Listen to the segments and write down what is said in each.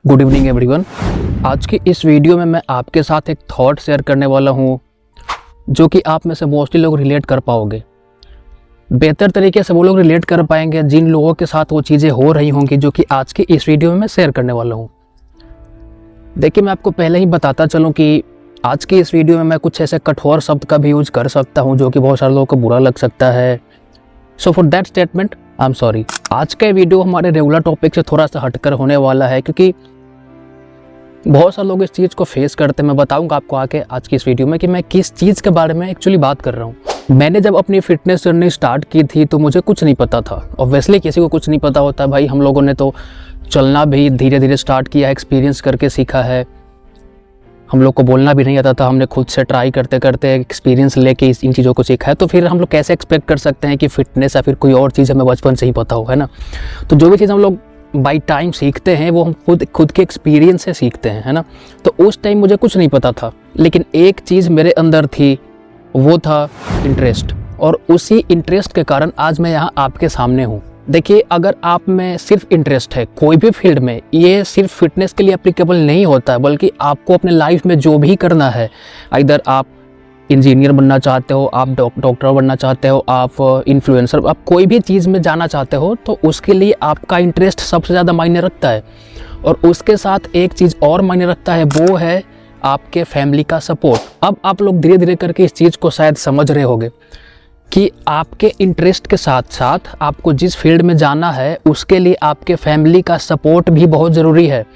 Good evening everyone. आज की इस वीडियो में मैं आपके साथ एक थॉट शेयर करने वाला हूँ जो कि आप में से मोस्टली लोग रिलेट कर पाओगे। बेहतर तरीके से वो लोग रिलेट कर पाएंगे जिन लोगों के साथ वो चीज़ें हो रही होंगी जो कि आज की इस वीडियो में मैं शेयर करने वाला हूँ। देखिए, मैं आपको पहले ही बताता चलूँ कि आज की इस वीडियो में मैं कुछ ऐसे कठोर शब्द का भी यूज कर सकता हूँ जो कि बहुत सारे लोगों को बुरा लग सकता है। So for that statement I am sorry. आज का वीडियो हमारे रेगुलर टॉपिक से थोड़ा सा हटकर होने वाला है क्योंकि बहुत सारे लोग इस चीज़ को फेस करते हैं। मैं बताऊंगा आपको आके आज की इस वीडियो में कि मैं किस चीज़ के बारे में एक्चुअली बात कर रहा हूँ। मैंने जब अपनी फिटनेस जर्नी स्टार्ट की थी तो मुझे कुछ नहीं पता था। ऑब्वियसली किसी को कुछ नहीं पता होता भाई। हम लोगों ने तो चलना भी धीरे धीरे स्टार्ट किया, एक्सपीरियंस करके सीखा है। हम लोग को बोलना भी नहीं आता था, हमने खुद से ट्राई करते करते एक्सपीरियंस लेके इन चीज़ों को सीखा है। तो फिर हम लोग कैसे एक्सपेक्ट कर सकते हैं कि फिटनेस या फिर कोई और चीज़ हमें बचपन से ही पता हो, है ना। तो जो भी चीज़ हम लोग बाई टाइम सीखते हैं वो हम खुद के एक्सपीरियंस से सीखते हैं, है ना। तो उस टाइम मुझे कुछ नहीं पता था, लेकिन एक चीज़ मेरे अंदर थी, वो था इंटरेस्ट। और उसी इंटरेस्ट के कारण आज मैं यहाँ आपके सामने हूँ। देखिए, अगर आप में सिर्फ इंटरेस्ट है कोई भी फील्ड में, ये सिर्फ फिटनेस के लिए एप्लीकेबल नहीं होता है, बल्कि आपको अपने लाइफ में जो भी करना है, इधर आप इंजीनियर बनना चाहते हो, आप डॉक्टर बनना चाहते हो, आप इन्फ्लुएंसर, आप कोई भी चीज़ में जाना चाहते हो, तो उसके लिए आपका इंटरेस्ट सबसे ज़्यादा मायने रखता है। और उसके साथ एक चीज़ और मायने रखता है, वो है आपके फैमिली का सपोर्ट। अब आप लोग धीरे धीरे करके इस चीज़ को शायद समझ रहे होंगे कि आपके इंटरेस्ट के साथ साथ आपको जिस फील्ड में जाना है उसके लिए आपके फैमिली का सपोर्ट भी बहुत ज़रूरी है।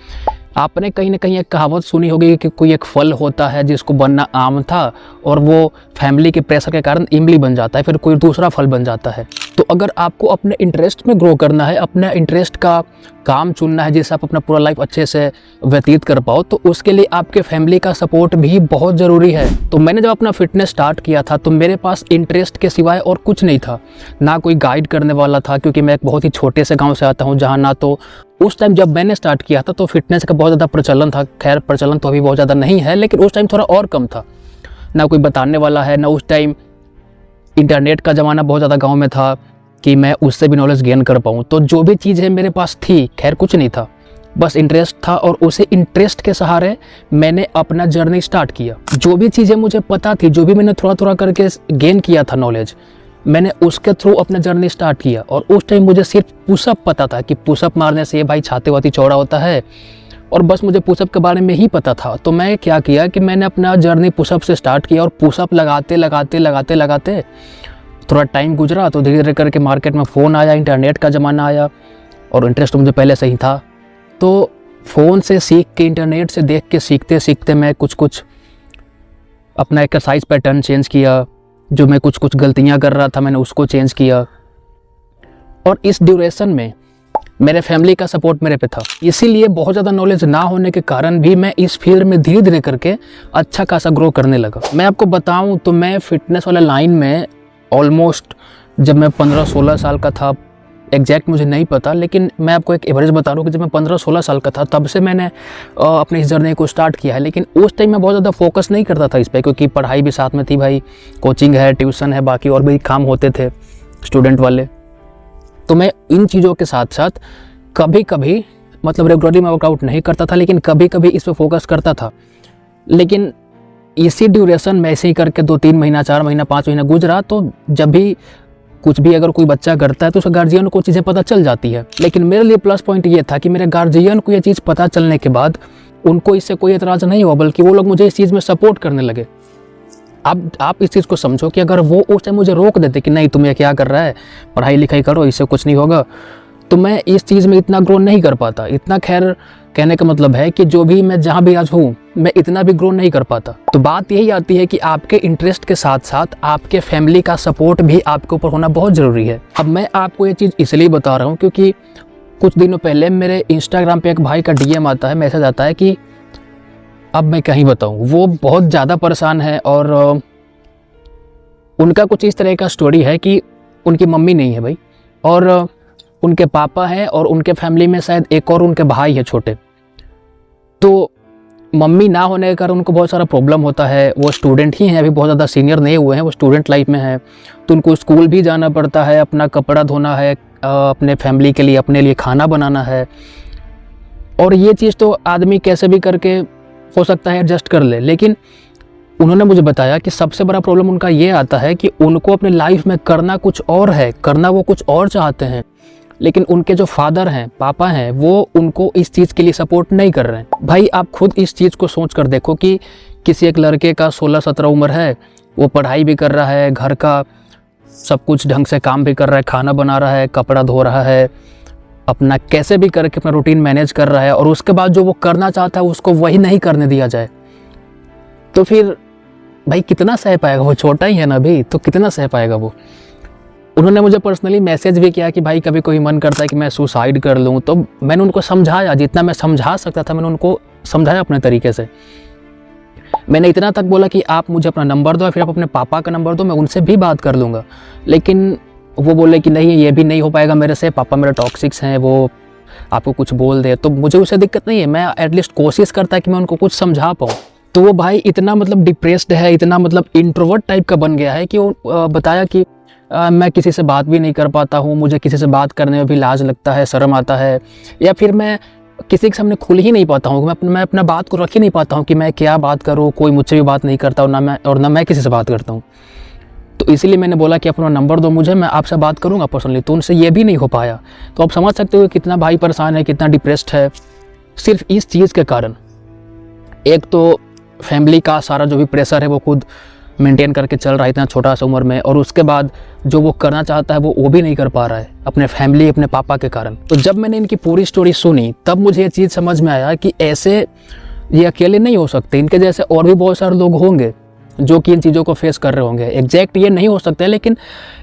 आपने कहीं ना कहीं एक कहावत सुनी होगी कि कोई एक फल होता है जिसको बनना आम था और वो फैमिली के प्रेशर के कारण इमली बन जाता है, फिर कोई दूसरा फल बन जाता है। तो अगर आपको अपने इंटरेस्ट में ग्रो करना है, अपने इंटरेस्ट का काम चुनना है जिससे आप अपना पूरा लाइफ अच्छे से व्यतीत कर पाओ, तो उसके लिए आपके फैमिली का सपोर्ट भी बहुत ज़रूरी है। तो मैंने जब अपना फिटनेस स्टार्ट किया था तो मेरे पास इंटरेस्ट के सिवाय और कुछ नहीं था, ना कोई गाइड करने वाला था, क्योंकि मैं एक बहुत ही छोटे से गाँव से आता हूँ जहाँ ना तो उस टाइम जब मैंने स्टार्ट किया था तो फिटनेस का बहुत ज़्यादा प्रचलन था। खैर, प्रचलन तो अभी बहुत ज़्यादा नहीं है, लेकिन उस टाइम थोड़ा और कम था। ना कोई बताने वाला है, ना उस टाइम इंटरनेट का ज़माना बहुत ज़्यादा गांव में था कि मैं उससे भी नॉलेज गेन कर पाऊँ। तो जो भी चीज़ें मेरे पास थी, खैर कुछ नहीं था, बस इंटरेस्ट था, और उसे इंटरेस्ट के सहारे मैंने अपना जर्नी स्टार्ट किया। जो भी चीज़ें मुझे पता थी, जो भी मैंने थोड़ा थोड़ा करके गेन किया था नॉलेज, मैंने उसके थ्रू अपना जर्नी स्टार्ट किया। और उस टाइम मुझे सिर्फ पुशअप पता था कि पुशअप मारने से भाई छाती वाती चौड़ा होता है, और बस मुझे पुशअप के बारे में ही पता था। तो मैं क्या किया कि मैंने अपना जर्नी पुशअप से स्टार्ट किया, और पुशअप लगाते लगाते लगाते लगाते थोड़ा टाइम गुजरा तो धीरे धीरे करके मार्केट में फ़ोन आया, इंटरनेट का ज़माना आया, और इंटरेस्ट तो मुझे पहले से ही था। तो फ़ोन से सीख के, इंटरनेट से देख के सीखते सीखते मैं कुछ अपना एक्सरसाइज पैटर्न चेंज किया। जो मैं कुछ गलतियां कर रहा था मैंने उसको चेंज किया, और इस ड्यूरेशन में मेरे फैमिली का सपोर्ट मेरे पे था। इसीलिए बहुत ज़्यादा नॉलेज ना होने के कारण भी मैं इस फील्ड में धीरे धीरे करके अच्छा खासा ग्रो करने लगा। मैं आपको बताऊं तो मैं फिटनेस वाले लाइन में ऑलमोस्ट जब मैं 15-16 साल का था, एग्जैक्ट मुझे नहीं पता, लेकिन मैं आपको एक एवरेज बता रहा हूँ कि जब मैं 15-16 साल का था तब से मैंने अपनी इस जर्नी को स्टार्ट किया है। लेकिन उस टाइम मैं बहुत ज़्यादा फोकस नहीं करता था इस पर, क्योंकि पढ़ाई भी साथ में थी भाई, कोचिंग है, ट्यूशन है, बाकी और भी काम होते थे स्टूडेंट वाले। तो मैं इन चीज़ों के साथ साथ कभी कभी, मतलब रेगुलरली मैं वर्कआउट नहीं करता था, लेकिन कभी कभी इस पर फोकस करता था। लेकिन इसी ड्यूरेशन में ऐसे ही करके 2-3 महीना, 4 महीना, 5 महीना गुजरा, तो जब भी कुछ भी अगर कोई बच्चा करता है तो उसका गार्जियन को चीज़ें पता चल जाती है। लेकिन मेरे लिए प्लस पॉइंट ये था कि मेरे गार्जियन को ये चीज़ पता चलने के बाद उनको इससे कोई एतराज़ नहीं हुआ, बल्कि वो लोग मुझे इस चीज़ में सपोर्ट करने लगे। अब आप इस चीज़ को समझो कि अगर वो उस टाइम मुझे रोक देते कि नहीं तुम ये क्या कर रहा है, पढ़ाई लिखाई करो, इससे कुछ नहीं होगा, तो मैं इस चीज़ में इतना ग्रो नहीं कर पाता। इतना, खैर कहने का मतलब है कि जो भी मैं जहाँ भी आज हूँ, मैं इतना भी ग्रो नहीं कर पाता। तो बात यही आती है कि आपके इंटरेस्ट के साथ साथ आपके फैमिली का सपोर्ट भी आपके ऊपर होना बहुत ज़रूरी है। अब मैं आपको ये चीज़ इसलिए बता रहा हूँ क्योंकि कुछ दिनों पहले मेरे इंस्टाग्राम पे एक भाई का DM आता है, मैसेज आता है कि अब मैं कहीं बताऊँ, वो बहुत ज़्यादा परेशान है, और उनका कुछ इस तरह का स्टोरी है कि उनकी मम्मी नहीं है भाई, और उनके पापा हैं, और उनके फैमिली में शायद एक और उनके भाई है छोटे। तो मम्मी ना होने के कारण उनको बहुत सारा प्रॉब्लम होता है। वो स्टूडेंट ही हैं, अभी बहुत ज़्यादा सीनियर नहीं हुए हैं, वो स्टूडेंट लाइफ में है, तो उनको स्कूल भी जाना पड़ता है, अपना कपड़ा धोना है, अपने फैमिली के लिए, अपने लिए खाना बनाना है। और ये चीज़ तो आदमी कैसे भी करके हो सकता है एडजस्ट कर ले, लेकिन उन्होंने मुझे बताया कि सबसे बड़ा प्रॉब्लम उनका ये आता है कि उनको अपने लाइफ में करना कुछ और है, करना वो कुछ और चाहते हैं, लेकिन उनके जो फादर हैं, पापा हैं, वो उनको इस चीज़ के लिए सपोर्ट नहीं कर रहे हैं। भाई आप खुद इस चीज़ को सोच कर देखो कि किसी एक लड़के का 16-17 उम्र है, वो पढ़ाई भी कर रहा है, घर का सब कुछ ढंग से काम भी कर रहा है, खाना बना रहा है, कपड़ा धो रहा है, अपना कैसे भी करके अपना रूटीन मैनेज कर रहा है, और उसके बाद जो वो करना चाहता है उसको वही नहीं करने दिया जाए, तो फिर भाई कितना सह पाएगा वो? छोटा ही है ना अभी, तो कितना सह पाएगा वो? उन्होंने मुझे पर्सनली मैसेज भी किया कि भाई कभी कोई मन करता है कि मैं सुसाइड कर लूँ, तो मैंने उनको समझाया, जितना मैं समझा सकता था मैंने उनको समझाया अपने तरीके से। मैंने इतना तक बोला कि आप मुझे अपना नंबर दो या फिर आप अपने पापा का नंबर दो, मैं उनसे भी बात कर लूँगा, लेकिन वो बोले कि नहीं ये भी नहीं हो पाएगा मेरे से, पापा मेरे टॉक्सिक्स हैं, वो आपको कुछ बोल दे। तो मुझे उससे दिक्कत नहीं है, मैं एटलीस्ट कोशिश करता है कि मैं उनको कुछ समझा पाऊँ। तो वो भाई इतना मतलब डिप्रेस्ड है, इतना मतलब इंट्रोवर्ट टाइप का बन गया है कि वो बताया कि मैं किसी से बात भी नहीं कर पाता हूँ, मुझे किसी से बात करने में भी लाज लगता है, शर्म आता है, या फिर मैं किसी के सामने खुल ही नहीं पाता हूँ, मैं अपना बात को रख ही नहीं पाता हूँ कि मैं क्या बात करूँ, कोई मुझसे भी बात नहीं करता और ना मैं किसी से बात करता हूँ। तो इसीलिए मैंने बोला कि अपना नंबर दो मुझे, मैं आपसे बात करूँगा पर्सनली। तो उनसे ये भी नहीं हो पाया। तो आप समझ सकते हो कितना भाई परेशान है, कितना डिप्रेस्ड है, सिर्फ इस चीज़ के कारण। एक तो फैमिली का सारा जो भी प्रेशर है वो खुद मेंटेन करके चल रहा है इतना छोटा सा उम्र में, और उसके बाद जो वो करना चाहता है वो भी नहीं कर पा रहा है अपने फैमिली, अपने पापा के कारण। तो जब मैंने इनकी पूरी स्टोरी सुनी तब मुझे ये चीज़ समझ में आया कि ऐसे ये अकेले नहीं हो सकते, इनके जैसे और भी बहुत सारे लोग होंगे जो कि इन चीज़ों को फेस कर रहे होंगे। एग्जैक्ट ये नहीं हो सकता, लेकिन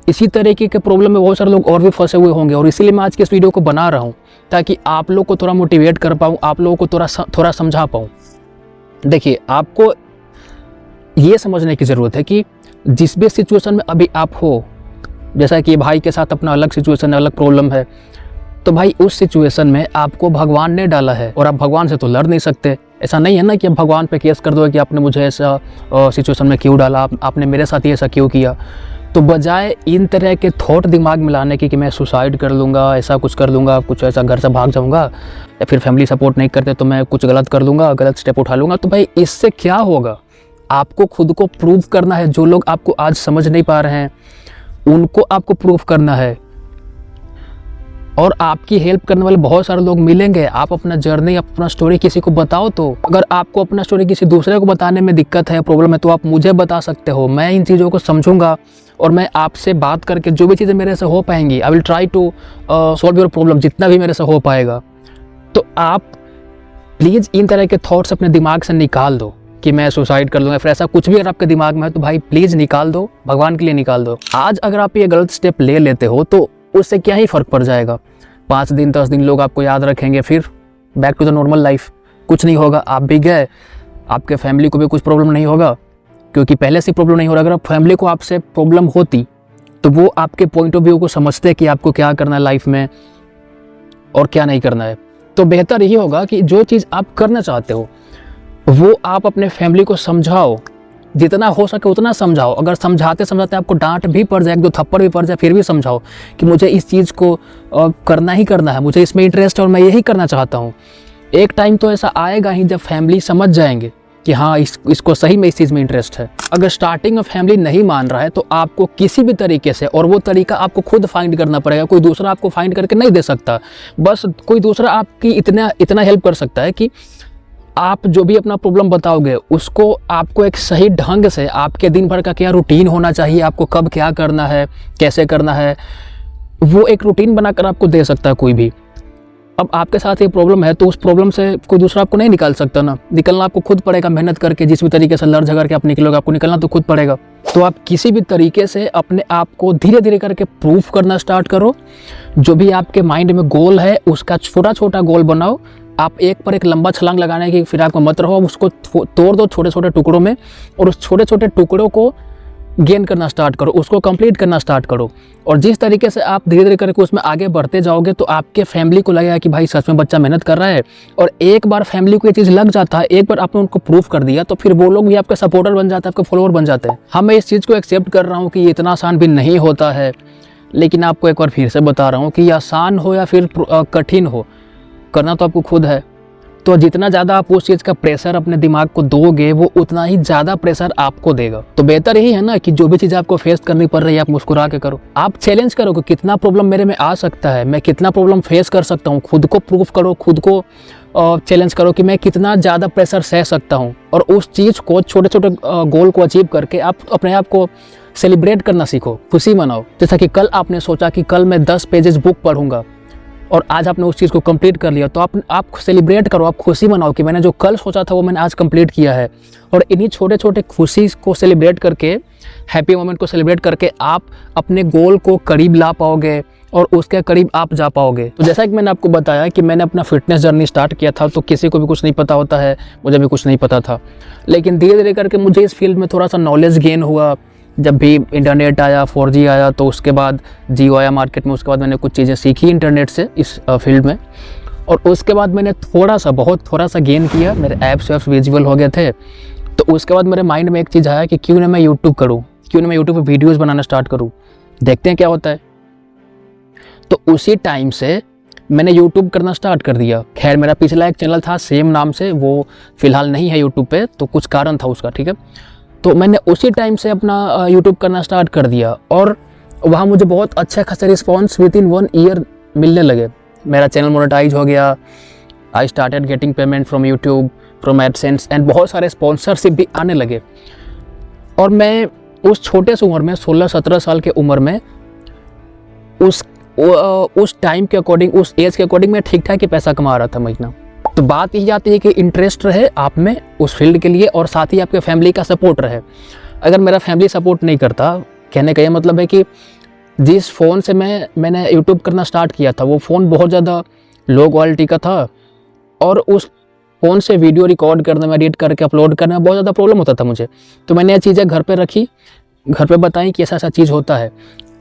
इसी तरीके के प्रॉब्लम में बहुत सारे लोग और भी फंसे हुए होंगे, और इसीलिए मैं आज की इस वीडियो को बना रहा हूँ ताकि आप लोग को थोड़ा मोटिवेट कर पाऊँ, आप लोगों को थोड़ा समझा पाऊँ। देखिए, आपको ये समझने की ज़रूरत है कि जिस भी सिचुएशन में अभी आप हो, जैसा कि भाई के साथ अपना अलग सिचुएशन है, अलग प्रॉब्लम है, तो भाई उस सिचुएशन में आपको भगवान ने डाला है और आप भगवान से तो लड़ नहीं सकते। ऐसा नहीं है ना कि आप भगवान पे केस कर दो कि आपने मुझे ऐसा सिचुएशन में क्यों डाला, आपने मेरे साथ ही ऐसा क्यों किया। तो बजाय इन तरह के थॉट दिमाग में लाने की कि मैं सुसाइड कर लूँगा, ऐसा कुछ कर लूँगा, कुछ ऐसा घर से भाग जाऊँगा, या फिर फैमिली सपोर्ट नहीं करते तो मैं कुछ गलत कर लूँगा, गलत स्टेप उठा लूँगा, तो भाई इससे क्या होगा? आपको खुद को प्रूव करना है। जो लोग आपको आज समझ नहीं पा रहे हैं उनको आपको प्रूव करना है, और आपकी हेल्प करने वाले बहुत सारे लोग मिलेंगे। आप अपना जर्नी, अपना स्टोरी किसी को बताओ। तो अगर आपको अपना स्टोरी किसी दूसरे को बताने में दिक्कत है, प्रॉब्लम है, तो आप मुझे बता सकते हो। मैं इन चीज़ों को समझूंगा और मैं आपसे बात करके जो भी चीज़ें मेरे से हो पाएंगी, I will try to solve your problem, जितना भी मेरे से हो पाएगा। तो आप प्लीज़ इन तरह के थॉट्स अपने दिमाग से निकाल दो कि मैं सुसाइड कर लूँगा, फिर ऐसा कुछ भी अगर आपके दिमाग में है तो भाई प्लीज़ निकाल दो, भगवान के लिए निकाल दो। आज अगर आप ये गलत स्टेप ले लेते हो तो उससे क्या ही फ़र्क पड़ जाएगा? 5 दिन 10 दिन लोग आपको याद रखेंगे, फिर back to the normal life. कुछ नहीं होगा, आप भी गए, आपके फैमिली को भी कुछ प्रॉब्लम नहीं होगा, क्योंकि पहले से प्रॉब्लम नहीं हो रहा। अगर फैमिली को आपसे प्रॉब्लम होती तो वो आपके पॉइंट ऑफ व्यू को समझते कि आपको क्या करना है लाइफ में और क्या नहीं करना है। तो बेहतर यही होगा कि जो चीज़ आप करना चाहते हो वो आप अपने फैमिली को समझाओ, जितना हो सके उतना समझाओ। अगर समझाते समझाते आपको डांट भी पड़ जाए, 1-2 थप्पड़ भी पड़ जाए, फिर भी समझाओ कि मुझे इस चीज़ को करना ही करना है, मुझे इसमें इंटरेस्ट है और मैं यही करना चाहता हूँ। एक टाइम तो ऐसा आएगा ही जब फैमिली समझ जाएंगे कि हाँ इसको सही में इस चीज़ में इंटरेस्ट है। अगर स्टार्टिंग में फैमिली नहीं मान रहा है तो आपको किसी भी तरीके से, और वो तरीका आपको खुद फाइंड करना पड़ेगा, कोई दूसरा आपको फाइंड करके नहीं दे सकता। बस कोई दूसरा आपकी इतना हेल्प कर सकता है कि आप जो भी अपना प्रॉब्लम बताओगे उसको आपको एक सही ढंग से, आपके दिन भर का क्या रूटीन होना चाहिए, आपको कब क्या करना है, कैसे करना है, वो एक रूटीन बनाकर आपको दे सकता है कोई भी। अब आपके साथ ये प्रॉब्लम है तो उस प्रॉब्लम से कोई दूसरा आपको नहीं निकाल सकता ना, निकलना आपको खुद पड़ेगा। मेहनत करके जिस भी तरीके से लड़ झगड़ के आप निकलोगे, आपको निकलना तो खुद पड़ेगा। तो आप किसी भी तरीके से अपने आप को धीरे धीरे करके प्रूफ करना स्टार्ट करो। जो भी आपके माइंड में गोल है उसका छोटा छोटा गोल बनाओ। आप एक पर एक लंबा छलांग लगाने की फिराक में मत रहो, उसको तोड़ दो छोटे छोटे टुकड़ों में, और उस छोटे छोटे टुकड़ों को गेन करना स्टार्ट करो, उसको कंप्लीट करना स्टार्ट करो। और जिस तरीके से आप धीरे धीरे करके उसमें आगे बढ़ते जाओगे तो आपके फैमिली को लगेगा कि भाई सच में बच्चा मेहनत कर रहा है। और एक बार फैमिली को ये चीज़ लग जाता है, एक बार आपने उनको प्रूफ कर दिया, तो फिर वो लोग भी आपके सपोर्टर बन जाते हैं, आपके फॉलोअर बन जाते हैं। हाँ, मैं इस चीज़ को एक्सेप्ट कर रहा हूँ कि ये इतना आसान भी नहीं होता है, लेकिन आपको एक बार फिर से बता रहा हूँ कि आसान हो या फिर कठिन हो, करना तो आपको खुद है। तो जितना ज़्यादा आप उस चीज़ का प्रेशर अपने दिमाग को दोगे वो उतना ही ज़्यादा प्रेशर आपको देगा। तो बेहतर यही है ना कि जो भी चीज़ आपको फेस करनी पड़ रही है आप मुस्कुरा के करो। आप चैलेंज करो कि कितना प्रॉब्लम मेरे में आ सकता है, मैं कितना प्रॉब्लम फेस कर सकता हूँ। खुद को प्रूफ करो, खुद को चैलेंज करो कि मैं कितना ज़्यादा प्रेशर सह सकता हूँ। और उस चीज़ को, छोटे छोटे गोल को अचीव करके आप अपने आप को सेलिब्रेट करना सीखो, खुशी मनाओ। जैसा कि कल आपने सोचा कि कल मैं 10 पेजेस बुक पढ़ूंगा और आज आपने उस चीज़ को कंप्लीट कर लिया, तो आप सेलिब्रेट करो, आप खुशी मनाओ कि मैंने जो कल सोचा था वो मैंने आज कंप्लीट किया है। और इन्हीं छोटे छोटे खुशी को सेलिब्रेट करके, हैप्पी मोमेंट को सेलिब्रेट करके आप अपने गोल को करीब ला पाओगे और उसके करीब आप जा पाओगे। तो जैसा कि मैंने आपको बताया कि मैंने अपना फिटनेस जर्नी स्टार्ट किया था, तो किसी को भी कुछ नहीं पता होता है, मुझे भी कुछ नहीं पता था। लेकिन धीरे धीरे करके मुझे इस फील्ड में थोड़ा सा नॉलेज गेन हुआ। जब भी इंटरनेट आया, 4G आया, तो उसके बाद जियो आया मार्केट में, उसके बाद मैंने कुछ चीज़ें सीखी इंटरनेट से इस फील्ड में। और उसके बाद मैंने थोड़ा सा गेन किया, मेरे ऐप्स वैप्स विजुअल हो गए थे। तो उसके बाद मेरे माइंड में एक चीज़ आया कि क्यों ना मैं यूट्यूब करूँ, क्यों ना मैं यूट्यूब पर वीडियोज़ बनाना स्टार्ट करूँ, देखते हैं क्या होता है। तो उसी टाइम से मैंने यूट्यूब करना स्टार्ट कर दिया। खैर मेरा पिछला एक चैनल था सेम नाम से, वो फ़िलहाल नहीं है यूट्यूब पे, तो कुछ कारण था उसका, ठीक है। तो मैंने उसी टाइम से अपना यूट्यूब करना स्टार्ट कर दिया और वहाँ मुझे बहुत अच्छा खासा रिस्पॉन्स विदिन 1 ईयर मिलने लगे। मेरा चैनल मोनेटाइज हो गया, I started getting payment from YouTube, from AdSense, and बहुत सारे स्पॉन्सरशिप भी आने लगे। और मैं उस छोटे से उम्र में, 16-17 साल के उम्र में, उस टाइम के अकॉर्डिंग, उस एज के अकॉर्डिंग मैं ठीक ठाक ही पैसा कमा रहा था महीना। तो बात यही आती है कि इंटरेस्ट रहे आप में उस फील्ड के लिए और साथ ही आपके फैमिली का सपोर्ट रहे। अगर मेरा फैमिली सपोर्ट नहीं करता, कहने का ये मतलब है कि जिस फ़ोन से मैंने यूट्यूब करना स्टार्ट किया था वो फ़ोन बहुत ज़्यादा लो क्वालिटी का था और उस फ़ोन से वीडियो रिकॉर्ड करने में, एडिट करके अपलोड करने में बहुत ज़्यादा प्रॉब्लम होता था मुझे। तो मैंने ये चीज़ें घर पे रखी, घर पे बताई कि ऐसा चीज़ होता है।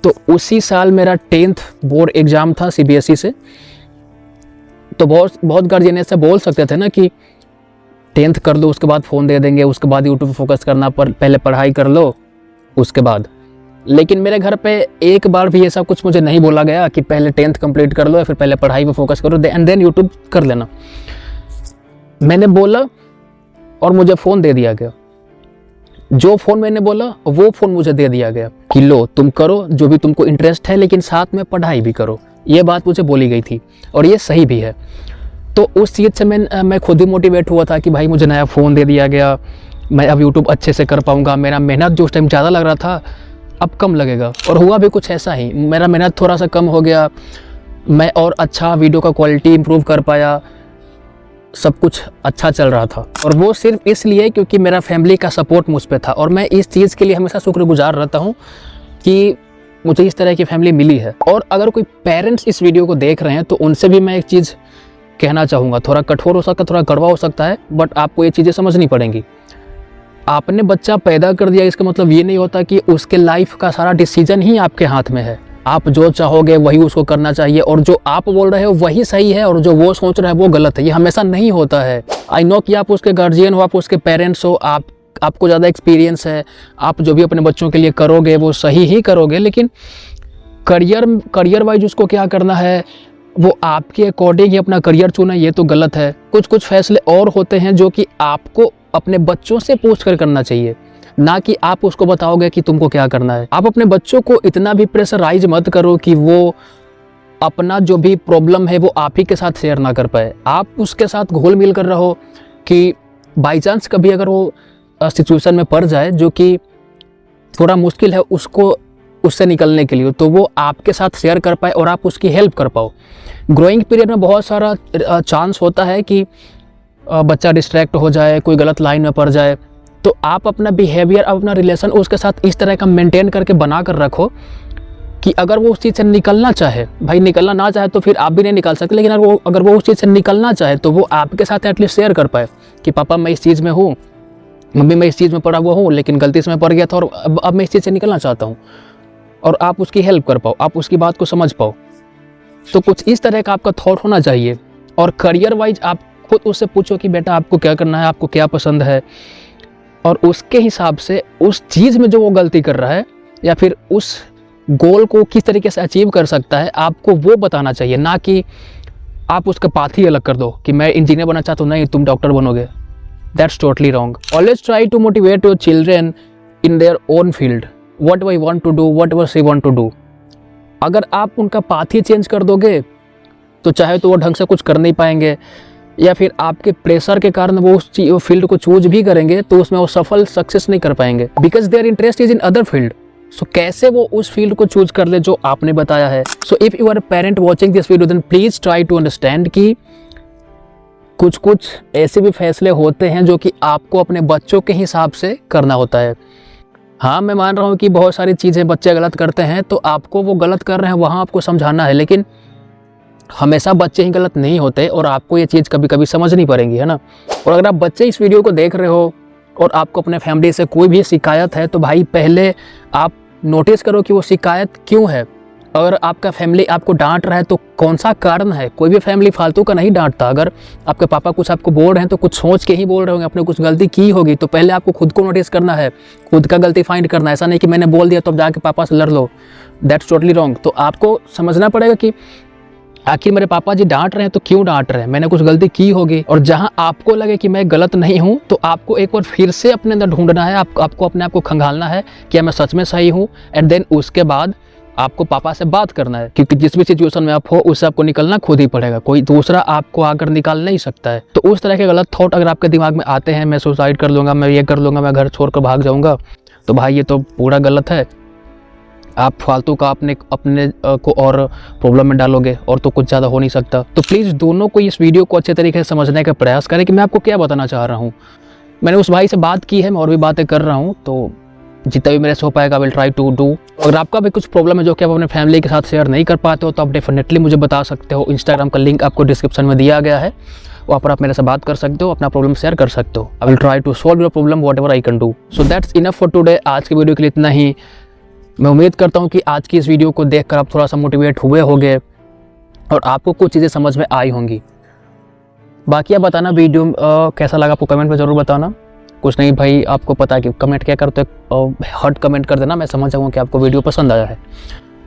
तो उसी साल मेरा 10th बोर्ड एग्ज़ाम था CBSE से। तो बहुत गार्जियन ऐसे बोल सकते थे ना कि 10th कर लो उसके बाद फ़ोन दे देंगे, उसके बाद यूट्यूब पे फोकस करना, पर पहले पढ़ाई कर लो उसके बाद। लेकिन मेरे घर पे एक बार भी ऐसा कुछ मुझे नहीं बोला गया कि पहले 10th कंप्लीट कर लो या फिर पहले पढ़ाई पे फोकस करो एंड देन यूट्यूब कर लेना। मैंने बोला और मुझे फ़ोन दे दिया गया। जो फ़ोन मैंने बोला वो फ़ोन मुझे दे दिया गया कि लो तुम करो जो भी तुमको इंटरेस्ट है, लेकिन साथ में पढ़ाई भी करो। ये बात मुझे बोली गई थी और ये सही भी है। तो उस चीज़ से मैं खुद ही मोटिवेट हुआ था कि भाई मुझे नया फ़ोन दे दिया गया, मैं अब यूट्यूब अच्छे से कर पाऊँगा। मेरा मेहनत जो उस टाइम ज़्यादा लग रहा था अब कम लगेगा, और हुआ भी कुछ ऐसा ही। मेरा मेहनत थोड़ा सा कम हो गया, मैं और अच्छा वीडियो का क्वालिटी इम्प्रूव कर पाया, सब कुछ अच्छा चल रहा था। और वो सिर्फ इसलिए क्योंकि मेरा फैमिली का सपोर्ट मुझ पे था। और मैं इस चीज़ के लिए हमेशा शुक्रगुजार रहता हूँ कि मुझे इस तरह की फैमिली मिली है। और अगर कोई पेरेंट्स इस वीडियो को देख रहे हैं तो उनसे भी मैं एक चीज़ कहना चाहूँगा। थोड़ा कठोर हो सकता है, थोड़ा कड़वा हो सकता है, बट आपको ये चीज़ें समझनी पड़ेंगी। आपने बच्चा पैदा कर दिया, इसका मतलब ये नहीं होता कि उसके लाइफ का सारा डिसीजन ही आपके हाथ में है। आप जो चाहोगे वही उसको करना चाहिए, और जो आप बोल रहे हो वही सही है और जो वो सोच रहा है वो गलत है। ये हमेशा नहीं होता है। आई नो कि आप उसके गार्जियन हो, आप उसके पेरेंट्स हो, आपको ज़्यादा एक्सपीरियंस है, आप जो भी अपने बच्चों के लिए करोगे वो सही ही करोगे, लेकिन करियर वाइज उसको क्या करना है वो आपके अकॉर्डिंग ही अपना करियर चुना, ये तो गलत है। कुछ फैसले और होते हैं जो कि आपको अपने बच्चों से पूछ कर करना चाहिए, ना कि आप उसको बताओगे कि तुमको क्या करना है। आप अपने बच्चों को इतना भी प्रेशराइज मत करो कि वो अपना जो भी प्रॉब्लम है वो आप ही के साथ शेयर ना कर पाए। आप उसके साथ घुल मिल कर रहो कि बाई चांस कभी अगर वो सिचुएशन में पड़ जाए जो कि थोड़ा मुश्किल है उसको, उससे निकलने के लिए, तो वो आपके साथ शेयर कर पाए और आप उसकी हेल्प कर पाओ। ग्रोइंग पीरियड में बहुत सारा चांस होता है कि बच्चा डिस्ट्रैक्ट हो जाए, कोई गलत लाइन में पड़ जाए, तो आप अपना बिहेवियर, अपना रिलेशन उसके साथ इस तरह का मेंटेन करके बना कर रखो कि अगर वो उस चीज़ से निकलना चाहे, भाई निकलना ना चाहे तो फिर आप भी नहीं निकाल सकते, लेकिन अगर वो उस चीज़ से निकलना चाहे तो वो आपके साथ एटलीस्ट शेयर कर पाए कि पापा मैं इस चीज़ में हूँ, मम्मी मैं इस चीज़ में पड़ा हुआ हूँ, लेकिन गलती से मैं पड़ गया था और अब मैं इस चीज़ से निकलना चाहता हूँ, और आप उसकी हेल्प कर पाओ, आप उसकी बात को समझ पाओ। तो कुछ इस तरह का आपका थॉट होना चाहिए। और करियर वाइज आप खुद उससे पूछो कि बेटा आपको क्या करना है, आपको क्या पसंद है, और उसके हिसाब से उस चीज़ में जो वो गलती कर रहा है या फिर उस गोल को किस तरीके से अचीव कर सकता है आपको वो बताना चाहिए, ना कि आप उसका पाथ ही अलग कर दो कि मैं इंजीनियर बनना चाहता हूँ, नहीं तुम डॉक्टर बनोगे। That's totally wrong. Always try to motivate your children in their own field, what we want to do, whatever she want to do. अगर आप उनका पाथ ही चेंज कर दोगे तो चाहे तो वो ढंग से कुछ कर नहीं पाएंगे, या फिर आपके प्रेशर के कारण वो उस फील्ड को चूज भी करेंगे तो उसमें वो सफल सक्सेस नहीं कर पाएंगे, because their interest is in other field. So कैसे वो उस फील्ड को चूज कर ले जो आपने बताया है। So if you are a parent watching this video, then please try to understand कि कुछ कुछ ऐसे भी फैसले होते हैं जो कि आपको अपने बच्चों के हिसाब से करना होता है। हाँ, मैं मान रहा हूँ कि बहुत सारी चीज़ें बच्चे गलत करते हैं तो आपको वो गलत कर रहे हैं वहाँ आपको समझाना है, लेकिन हमेशा बच्चे ही गलत नहीं होते और आपको ये चीज़ कभी कभी समझनी पड़ेगी, है ना। और अगर आप बच्चे इस वीडियो को देख रहे हो और आपको अपने फैमिली से कोई भी शिकायत है तो भाई पहले आप नोटिस करो कि वो शिकायत क्यों है। अगर आपका फैमिली आपको डांट रहा है तो कौन सा कारण है। कोई भी फैमिली फालतू का नहीं डांटता। अगर आपके पापा कुछ आपको बोल रहे हैं तो कुछ सोच के ही बोल रहे होंगे, आपने कुछ गलती की होगी, तो पहले आपको खुद को नोटिस करना है, खुद का गलती फाइंड करना है। ऐसा नहीं कि मैंने बोल दिया तो अब जाके पापा से लड़ लो, दैट्स टोटली रॉन्ग। तो आपको समझना पड़ेगा कि आखिर मेरे पापा जी डांट रहे हैं तो क्यों डांट रहे हैं, मैंने कुछ गलती की होगी। और जहां आपको लगे कि मैं गलत नहीं हूं तो आपको एक बार फिर से अपने अंदर ढूंढना है, आपको अपने आप को खंगालना है कि मैं सच में सही हूं, एंड देन उसके बाद आपको पापा से बात करना है, क्योंकि जिस भी सिचुएशन में आप हो उससे आपको निकलना खुद ही पड़ेगा, कोई दूसरा आपको आकर निकाल नहीं सकता है। तो उस तरह के गलत थॉट अगर आपके दिमाग में आते हैं, मैं सुसाइड कर लूँगा, मैं ये कर लूँगा, मैं घर छोड़कर भाग जाऊँगा, तो भाई ये तो पूरा गलत है। आप फालतू का अपने को और प्रॉब्लम में डालोगे और तो कुछ ज़्यादा हो नहीं सकता। तो प्लीज़ दोनों को इस वीडियो को अच्छे तरीके से समझने का प्रयास करें कि मैं आपको क्या बताना चाह रहा हूँ। मैंने उस भाई से बात की है, मैं और भी बातें कर रहा हूँ, तो जितना भी मेरे से हो पाएगा विल ट्राई टू डू। अगर आपका भी कुछ प्रॉब्लम है जो कि आप अपने फैमिली के साथ शेयर नहीं कर पाते हो तो आप डेफिनेटली मुझे बता सकते हो। इंस्टाग्राम का लिंक आपको डिस्क्रिप्शन में दिया गया है, वहाँ पर आप मेरे से बात कर सकते हो, अपना प्रॉब्लम शेयर कर सकते हो। I will try to solve your problem whatever I can do. So that's enough for today. आज की वीडियो के लिए इतना ही। मैं उम्मीद करता हूँ कि आज की इस वीडियो को देखकर आप थोड़ा सा मोटिवेट हुए होंगे और आपको कुछ चीज़ें समझ में आई होंगी। बाकी आप बताना वीडियो कैसा लगा, आपको कमेंट में ज़रूर बताना। कुछ नहीं भाई, आपको पता है कि कमेंट क्या करते हो, हर्ट कमेंट कर देना, मैं समझ जाऊँगा कि आपको वीडियो पसंद आया है।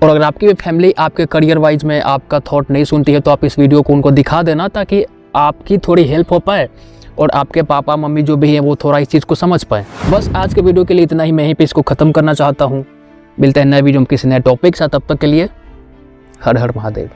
और अगर आपकी भी फैमिली आपके करियर वाइज में आपका थॉट नहीं सुनती है तो आप इस वीडियो को उनको दिखा देना, ताकि आपकी थोड़ी हेल्प हो पाए और आपके पापा मम्मी जो भी हैं वो थोड़ा इस चीज़ को समझ पाए। बस आज के वीडियो के लिए इतना ही, मैं यहीं पे इसको ख़त्म करना चाहता हूँ। मिलते हैं नए वीडियो में किसी नए टॉपिक के साथ, तब तक के लिए हर हर महादेव।